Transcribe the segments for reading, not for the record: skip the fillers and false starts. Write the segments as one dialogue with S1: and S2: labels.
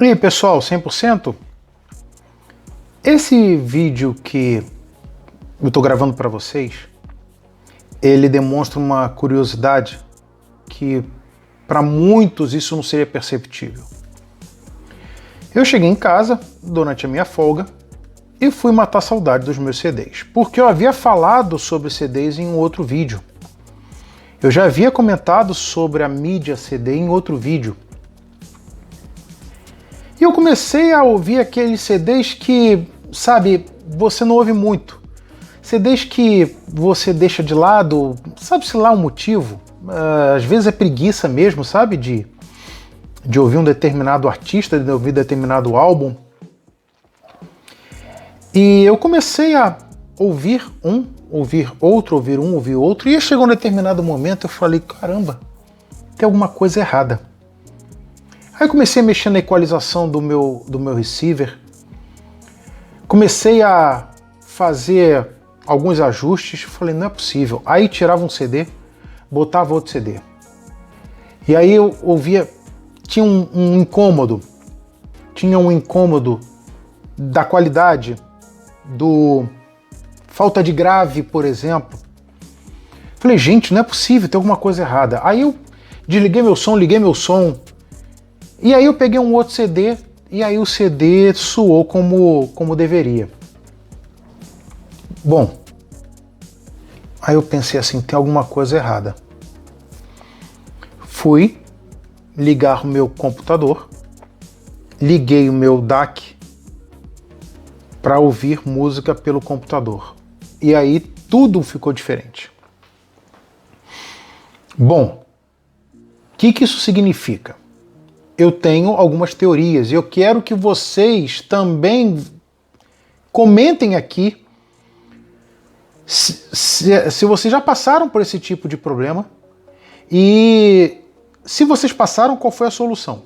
S1: E aí pessoal, 100%? Esse vídeo que eu estou gravando para vocês, ele demonstra uma curiosidade que para muitos isso não seria perceptível. Eu cheguei em casa durante a minha folga e fui matar a saudade dos meus CDs, porque eu havia falado sobre CDs em um outro vídeo. Eu já havia comentado sobre a mídia CD em outro vídeo. E eu comecei a ouvir aqueles CDs que, sabe, você não ouve muito. CDs que você deixa de lado, sabe-se lá o motivo. Às vezes é preguiça mesmo, sabe, de ouvir um determinado artista, de ouvir determinado álbum. E eu comecei a ouvir um, ouvir outro, ouvir um, ouvir outro. E chegou um determinado momento, eu falei, caramba, tem alguma coisa errada. Aí comecei a mexer na equalização do meu receiver. Comecei a fazer alguns ajustes. Falei, não é possível. Aí tirava um CD, botava outro CD. E aí eu ouvia, tinha um incômodo. Tinha um incômodo da qualidade, do falta de grave, por exemplo. Falei, gente, não é possível, tem alguma coisa errada. Aí eu desliguei meu som, liguei meu som. E aí eu peguei um outro CD e aí o CD soou como deveria. Bom, aí eu pensei assim, tem alguma coisa errada. Fui ligar o meu computador, liguei o meu DAC para ouvir música pelo computador. E aí tudo ficou diferente. Bom, o que isso significa? Eu tenho algumas teorias e eu quero que vocês também comentem aqui se vocês já passaram por esse tipo de problema e se vocês passaram, qual foi a solução.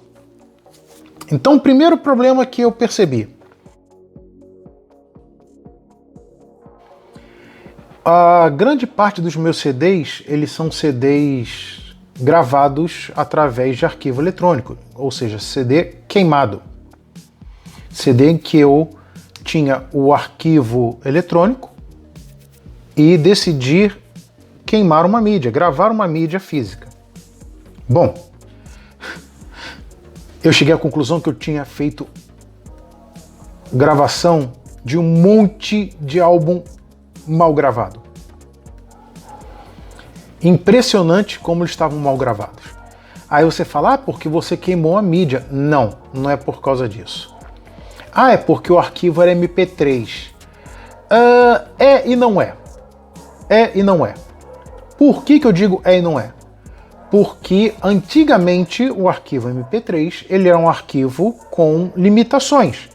S1: Então, o primeiro problema que eu percebi. A grande parte dos meus CDs, eles são CDs gravados através de arquivo eletrônico, ou seja, CD queimado. CD em que eu tinha o arquivo eletrônico e decidi queimar uma mídia, gravar uma mídia física. Bom, eu cheguei à conclusão que eu tinha feito gravação de um monte de álbum mal gravado. Impressionante como eles estavam mal gravados. Aí você fala, porque você queimou a mídia. Não, não é por causa disso. É porque o arquivo era MP3. É e não é. É e não é. Por que eu digo é e não é? Porque antigamente o arquivo MP3 ele era um arquivo com limitações.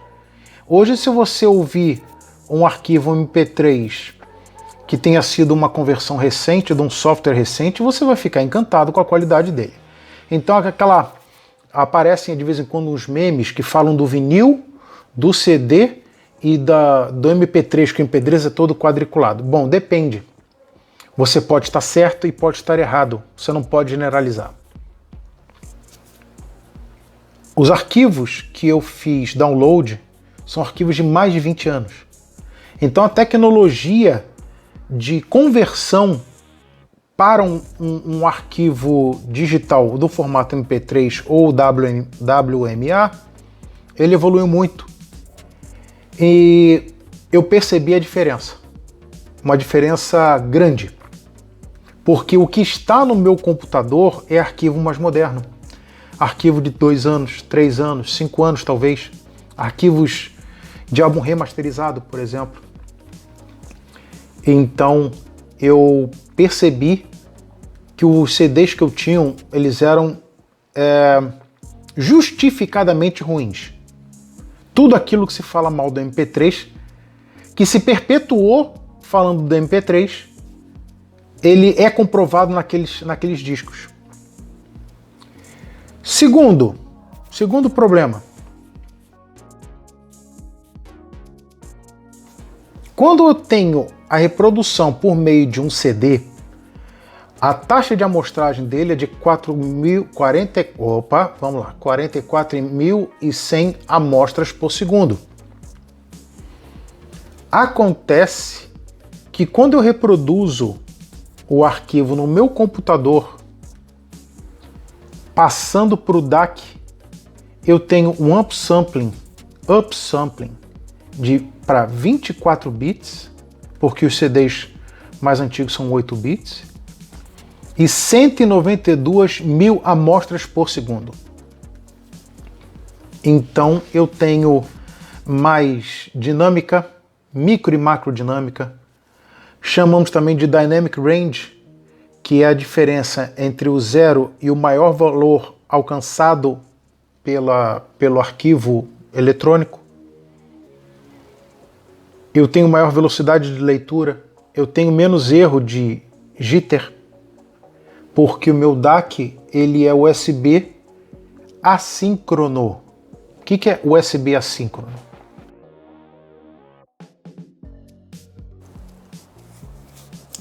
S1: Hoje, se você ouvir um arquivo MP3 que tenha sido uma conversão recente, de um software recente, você vai ficar encantado com a qualidade dele. Então aparecem de vez em quando uns memes que falam do vinil, do CD e do MP3, que o MP3 é todo quadriculado. Bom, depende. Você pode estar certo e pode estar errado. Você não pode generalizar. Os arquivos que eu fiz download são arquivos de mais de 20 anos. Então a tecnologia de conversão para um arquivo digital do formato MP3 ou WMA, ele evoluiu muito. E eu percebi a diferença. Uma diferença grande. Porque o que está no meu computador é arquivo mais moderno. Arquivo de 2 anos, 3 anos, 5 anos talvez. Arquivos de álbum remasterizado, por exemplo. Então eu percebi que os CDs que eu tinha, eles eram justificadamente ruins. Tudo aquilo que se fala mal do MP3, que se perpetuou falando do MP3, ele é comprovado naqueles discos. Segundo problema. Quando eu tenho a reprodução por meio de um CD, A taxa de amostragem dele é de 44.100 amostras por segundo. Acontece que quando eu reproduzo o arquivo no meu computador, passando para o DAC, eu tenho um upsampling para 24 bits, porque os CDs mais antigos são 8 bits, e 192 mil amostras por segundo. Então eu tenho mais dinâmica, micro e macro dinâmica. Chamamos também de Dynamic Range, que é a diferença entre o zero e o maior valor alcançado pelo arquivo eletrônico. Eu tenho maior velocidade de leitura, eu tenho menos erro de jitter, porque o meu DAC ele é USB assíncrono. O que é USB assíncrono?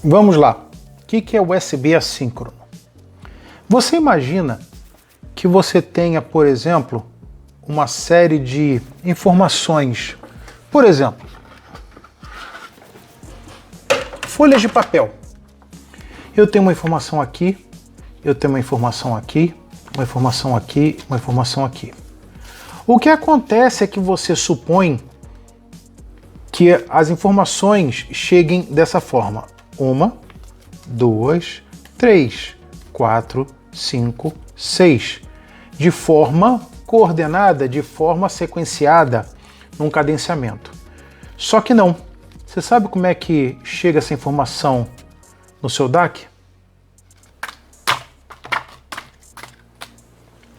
S1: Vamos lá. O que é USB assíncrono? Você imagina que você tenha, por exemplo, uma série de informações. Por exemplo, folhas de papel. Eu tenho uma informação aqui, eu tenho uma informação aqui, uma informação aqui, uma informação aqui. O que acontece é que você supõe que as informações cheguem dessa forma. 1, 2, 3, 4, 5, 6. De forma coordenada, de forma sequenciada, num cadenciamento. Só que não. Você sabe como é que chega essa informação no seu DAC?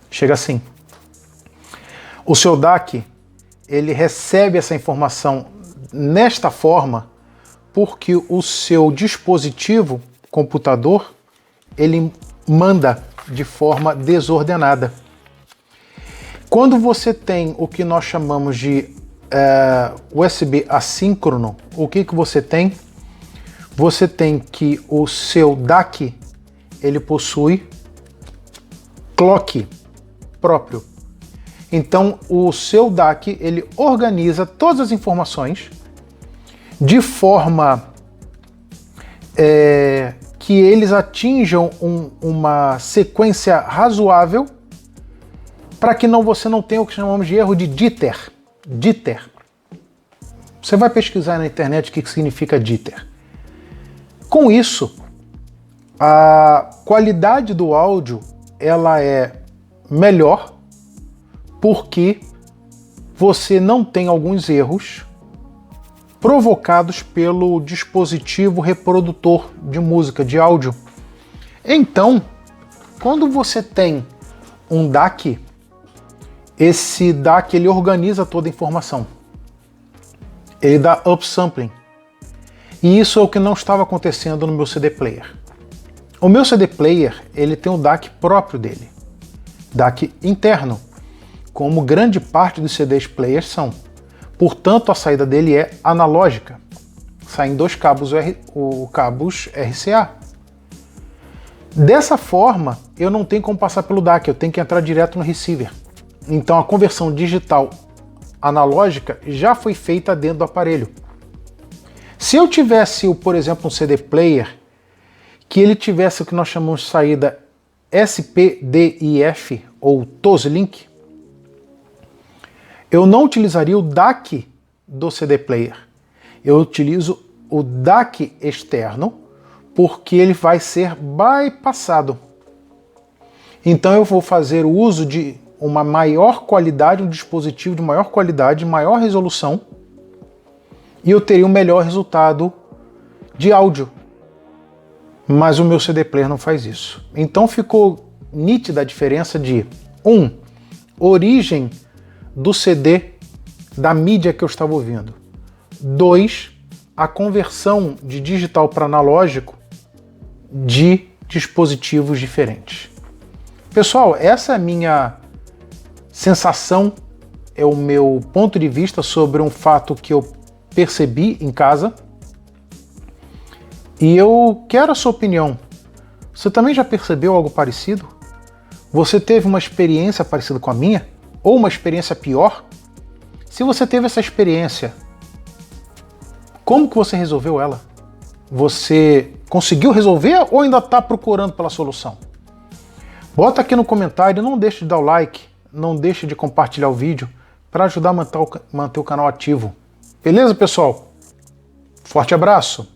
S1: Chega assim. O seu DAC, ele recebe essa informação nesta forma porque o seu dispositivo, computador, ele manda de forma desordenada. Quando você tem o que nós chamamos de USB assíncrono, o que você tem? Você tem que o seu DAC, ele possui clock próprio. Então o seu DAC, ele organiza todas as informações de forma que eles atinjam uma sequência razoável para que você não tenha o que chamamos de erro de jitter. Jitter. Você vai pesquisar na internet o que significa jitter. Com isso, a qualidade do áudio ela é melhor porque você não tem alguns erros provocados pelo dispositivo reprodutor de música, de áudio. Então, quando você tem um DAC, esse DAC ele organiza toda a informação. Ele dá upsampling. E isso é o que não estava acontecendo no meu CD player. O meu CD player ele tem um DAC próprio dele, DAC interno, como grande parte dos CDs players são. Portanto, a saída dele é analógica. Saem dois cabos, cabos RCA. Dessa forma, eu não tenho como passar pelo DAC, eu tenho que entrar direto no receiver. Então a conversão digital analógica já foi feita dentro do aparelho. Se eu tivesse, por exemplo, um CD player, que ele tivesse o que nós chamamos de saída SPDIF ou Toslink, eu não utilizaria o DAC do CD player. Eu utilizo o DAC externo porque ele vai ser bypassado. Então eu vou fazer o uso de uma maior qualidade, um dispositivo de maior qualidade, maior resolução, e eu teria um melhor resultado de áudio. Mas o meu CD player não faz isso. Então ficou nítida a diferença de origem do CD, da mídia que eu estava ouvindo. 2, a conversão de digital para analógico de dispositivos diferentes. Pessoal, essa é a minha sensação, é o meu ponto de vista sobre um fato que eu percebi em casa. E eu quero a sua opinião. Você também já percebeu algo parecido? Você teve uma experiência parecida com a minha? Ou uma experiência pior? Se você teve essa experiência, como que você resolveu ela? Você conseguiu resolver ou ainda está procurando pela solução? Bota aqui no comentário, não deixe de dar o like, não deixe de compartilhar o vídeo para ajudar a manter o canal ativo. Beleza, pessoal? Forte abraço!